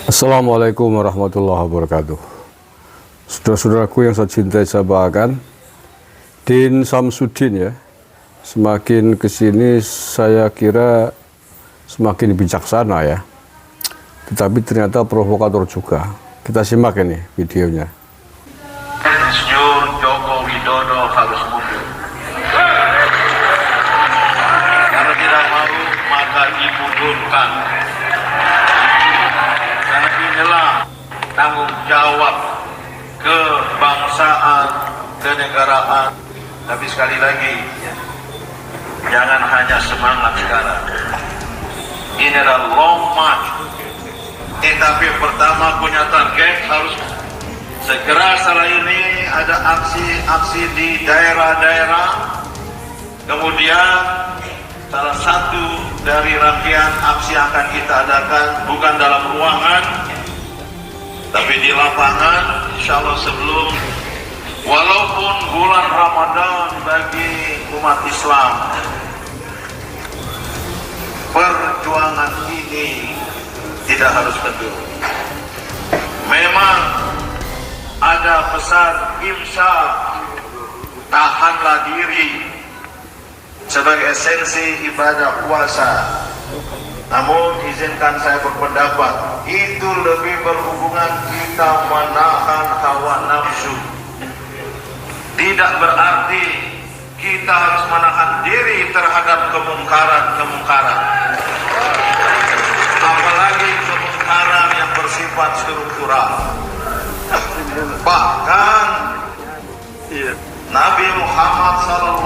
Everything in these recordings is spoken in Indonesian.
Assalamualaikum warahmatullahi wabarakatuh. Saudara-saudaraku yang saya cintai, saya banggakan, Din Samsudin ya. Semakin kesini saya kira semakin bijaksana ya. Tetapi ternyata provokator juga. Kita simak ini videonya. Insinyur Joko Widodo harus mundur. Karena tidak mau maka dimundurkan. Karena inilah tanggung jawab kebangsaan, kenegaraan. Tapi sekali lagi, jangan hanya semangat sekarang. Ini adalah long march. Tapi pertama punya target harus segera setelah ini ada aksi-aksi di daerah-daerah. Kemudian salah satu dari rangkaian aksi yang akan kita adakan bukan dalam ruangan, tapi di lapangan, insya Allah sebelum, walaupun bulan Ramadan bagi umat Islam, perjuangan ini tidak harus kendur. Memang ada pesan imsak, tahanlah diri sebagai esensi ibadah puasa. Namun izinkan saya berpendapat, itu lebih berhubungan kita menahan hawa nafsu. Tidak berarti kita harus menahan diri terhadap kemungkaran. Apalagi kemungkaran yang bersifat struktural. Bahkan Nabi Muhammad SAW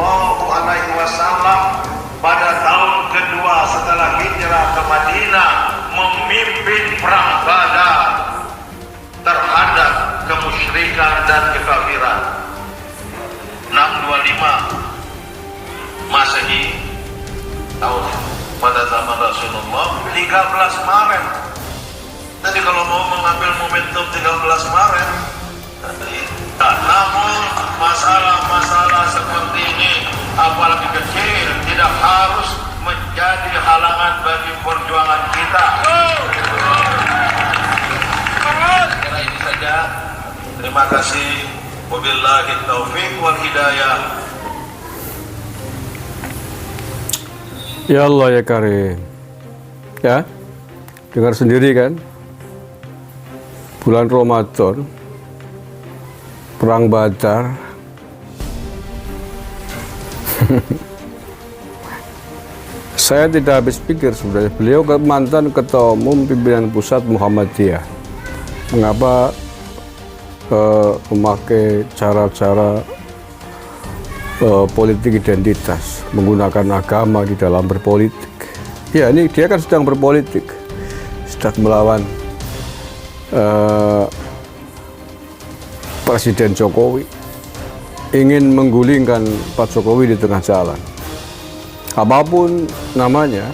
pada tahun kedua setelah hijrah ke Madinah memimpin perang Badar terhadap kemusyrikan dan kekafiran. 625 Masehi, tahun pada zaman Rasulullah 13 Maret. Jadi kalau mau mengambil momentum 13 Maret, namun masalah-masalah seperti ini apalagi kecil tidak harus menjadi halangan bagi perjuangan kita. Kira ini saja. Terima kasih. Wabillahi taufiq wal hidayah. Ya Allah ya Karim. Ya, dengar sendiri kan, bulan Ramadan, perang Badar. Saya tidak habis pikir sebenarnya, beliau mantan ketua umum pimpinan pusat Muhammadiyah. Mengapa memakai cara-cara politik identitas, menggunakan agama di dalam berpolitik? Ya, ini dia kan sedang berpolitik, sedang melawan Presiden Jokowi, ingin menggulingkan Pak Jokowi di tengah jalan. Apapun namanya,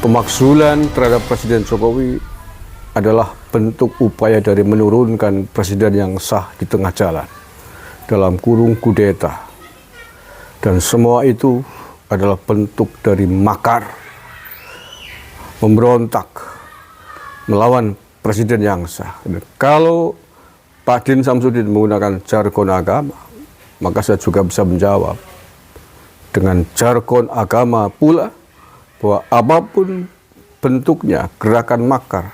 pemakzulan terhadap Presiden Jokowi adalah bentuk upaya dari menurunkan presiden yang sah di tengah jalan, dalam kurung kudeta. Dan semua itu adalah bentuk dari makar, memberontak, melawan presiden yang sah. Dan kalau Pak Din Samsudin menggunakan jargon agama, maka saya juga bisa menjawab dengan jargon agama pula, bahwa apapun bentuknya gerakan makar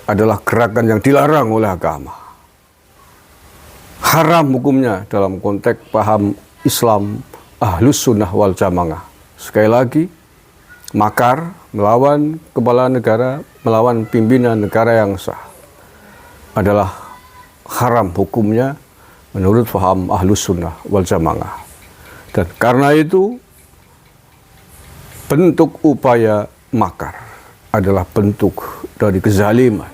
adalah gerakan yang dilarang oleh agama. Haram hukumnya dalam konteks paham Islam Ahlus Sunnah wal Jamaah. Sekali lagi, makar melawan kepala negara, melawan pimpinan negara yang sah adalah haram hukumnya menurut paham Ahlus Sunnah wal Jamaah. Dan karena itu, bentuk upaya makar adalah bentuk dari kezaliman,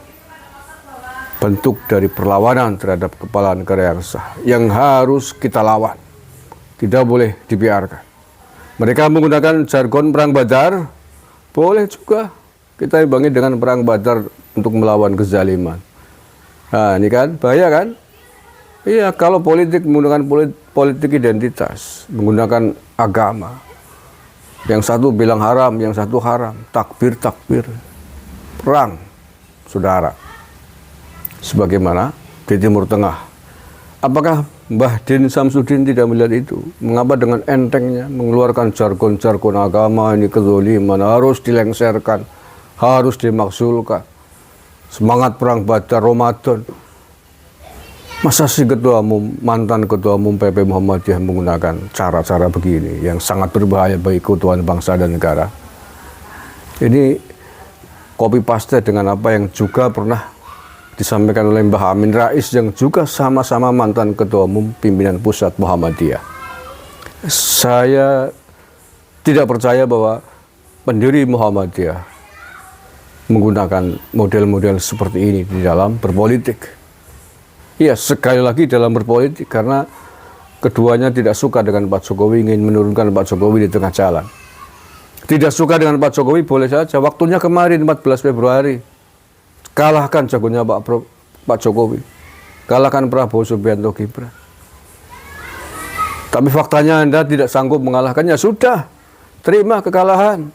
bentuk dari perlawanan terhadap kepala negara yang sah, yang harus kita lawan, tidak boleh dibiarkan. Mereka menggunakan jargon perang Badar, boleh juga kita imbangi dengan perang Badar untuk melawan kezaliman. Nah, ini kan bahaya kan? Iya, kalau politik menggunakan politik identitas, menggunakan agama, yang satu bilang haram, yang satu haram, takbir, perang. saudara. Sebagaimana di Timur Tengah. Apakah Mbah Din Samsudin tidak melihat itu? Mengapa dengan entengnya mengeluarkan jargon-jargon agama ini kezaliman, harus dilengserkan, harus dimaksulkan. Semangat perang Badar Ramadan. Masa si mantan ketua umum PP Muhammadiyah menggunakan cara-cara begini yang sangat berbahaya bagi keutuhan bangsa dan negara. Ini copy paste dengan apa yang juga pernah disampaikan oleh Mbah Amin Rais yang juga sama-sama mantan ketua umum pimpinan pusat Muhammadiyah. Saya tidak percaya bahwa pendiri Muhammadiyah menggunakan model-model seperti ini di dalam berpolitik. Ya, sekali lagi dalam berpolitik, karena keduanya tidak suka dengan Pak Jokowi, ingin menurunkan Pak Jokowi di tengah jalan. Tidak suka dengan Pak Jokowi boleh saja, waktunya kemarin 14 Februari. Kalahkan jagonya Pak Jokowi. Kalahkan Prabowo Subianto Gibran. Tapi faktanya Anda tidak sanggup mengalahkannya, sudah. Terima kekalahan.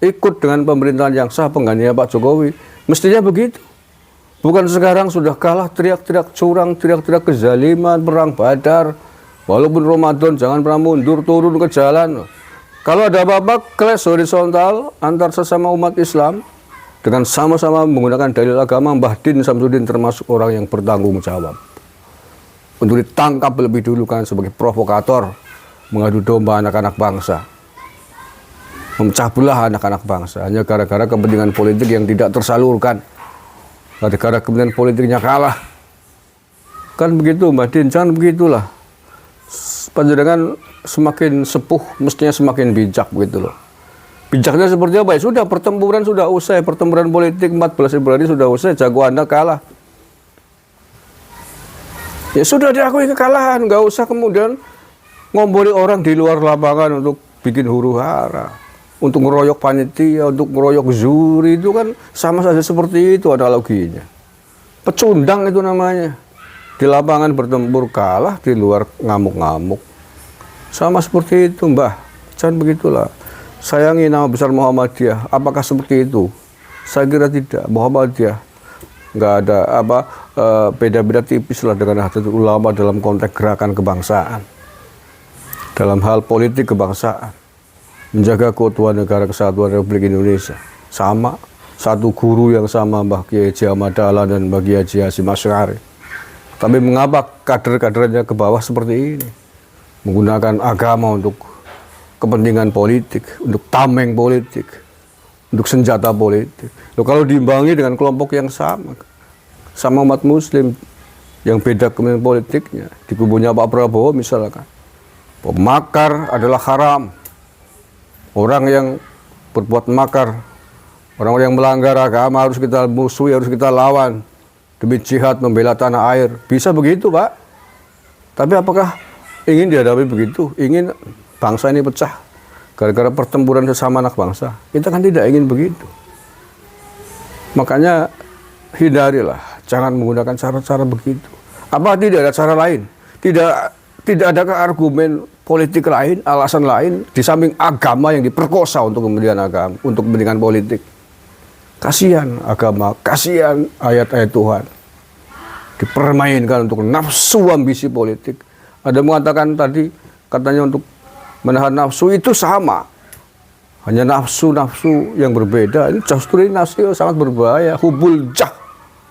Ikut dengan pemerintahan yang sah penggantinya Pak Jokowi. Mestinya begitu. Bukan sekarang sudah kalah, teriak-teriak curang, teriak-teriak kezaliman, perang Badar. Walaupun Ramadan, jangan pernah mundur, turun ke jalan. Kalau ada apa-apa, clash horizontal antar sesama umat Islam, dengan sama-sama menggunakan dalil agama, Mbah Din Samsudin termasuk orang yang bertanggung jawab. Untuk ditangkap lebih dulu kan sebagai provokator, mengadu domba anak-anak bangsa. Memecah belah anak-anak bangsa, hanya gara-gara kepentingan politik yang tidak tersalurkan. Gara-gara kepentingan politiknya kalah. Kan begitu Mbak Din, jangan begitulah. Panjenengan semakin sepuh, mestinya semakin bijak begitu loh. Bijaknya seperti apa? Ya sudah, pertempuran sudah usai, pertempuran politik 14 Februari sudah usai, jago Anda kalah. Ya sudah diakui kekalahan, nggak usah kemudian ngombori orang di luar lapangan untuk bikin huru-hara, untuk ngeroyok panitia, untuk ngeroyok juri, itu kan sama saja seperti itu analoginya. Pecundang itu namanya. Di lapangan bertempur kalah, di luar ngamuk-ngamuk. Sama seperti itu Mbah, jangan begitulah. Sayangi nama besar Muhammadiyah, apakah seperti itu? Saya kira tidak. Muhammadiyah nggak ada beda-beda tipis lah dengan Nahdlatul Ulama dalam konteks gerakan kebangsaan, dalam hal politik kebangsaan, menjaga keutuhan negara kesatuan Republik Indonesia. Sama, satu guru yang sama, Mbah Kiai Haji Ahmad Dahlan dan Mbah Kiai Haji Hasyim Asy'ari. Tapi mengapa kader-kadernya ke bawah seperti ini? Menggunakan agama untuk kepentingan politik, untuk tameng politik, untuk senjata politik. Loh, kalau diimbangi dengan kelompok yang sama umat Muslim yang beda kepentingan politiknya, di kubunya Pak Prabowo misalkan, pemakar adalah haram. Orang yang berbuat makar, orang yang melanggar agama harus kita musuhi, harus kita lawan demi jihad membela tanah air. Bisa begitu Pak. Tapi apakah ingin dihadapi begitu? Ingin bangsa ini pecah gara-gara pertempuran sesama anak bangsa? Kita kan tidak ingin begitu. Makanya hindarilah, jangan menggunakan cara-cara begitu. Apa tidak ada cara lain? Tidak adakah argumen politik lain, alasan lain di samping agama yang diperkosa untuk kepentingan agama, untuk kepentingan politik? Kasihan agama, kasihan ayat-ayat Tuhan dipermainkan untuk nafsu ambisi politik. Ada mengatakan tadi, katanya untuk menahan nafsu itu sama, hanya nafsu-nafsu yang berbeda. Ini justru ini nafsu sangat berbahaya. Hubul jah,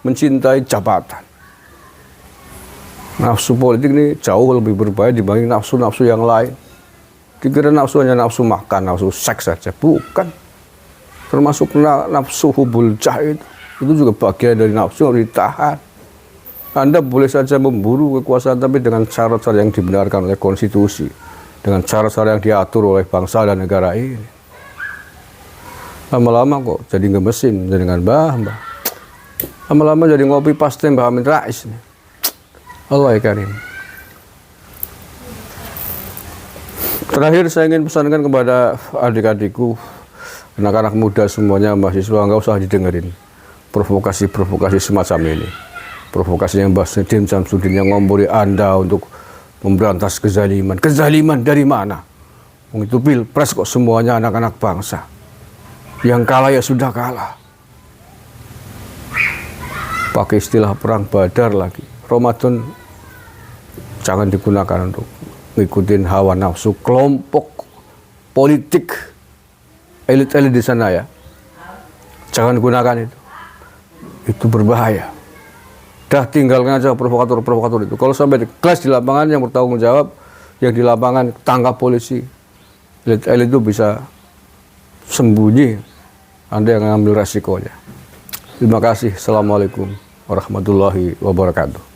mencintai jabatan. Nafsu politik ini jauh lebih berbahaya dibanding nafsu-nafsu yang lain. Dikira nafsu hanya nafsu makan, nafsu seks saja, bukan. Termasuk nafsu hubul jah itu juga bagian dari nafsu yang harus ditahan. Anda boleh saja memburu kekuasaan, tapi dengan cara-cara yang dibenarkan oleh konstitusi, dengan cara-cara yang diatur oleh bangsa dan negara ini. Lama-lama kok jadi ngemesin dengan mbah. Lama-lama jadi ngopi paste Mbah Amin Rais. Allah ya Karim. Terakhir saya ingin pesankan kepada adik-adikku, anak-anak muda semuanya, mahasiswa, nggak usah didengerin provokasi-provokasi semacam ini. Provokasinya Mbah Din Samsudin yang ngombori Anda untuk memberantas kezaliman. Kezaliman dari mana? Itu pilpres kok semuanya anak-anak bangsa. Yang kalah ya sudah kalah. pakai istilah perang Badar lagi. Ramadan jangan digunakan untuk ngikutin hawa nafsu kelompok politik elit-elit di sana ya. Jangan gunakan itu. Itu berbahaya. Dah tinggalkan aja provokator-provokator itu. Kalau sampai di kelas di lapangan yang bertanggung jawab, yang di lapangan tangkap polisi. Elit-elit itu bisa sembunyi. Anda yang ngambil resikonya. Terima kasih. Assalamualaikum warahmatullahi wabarakatuh.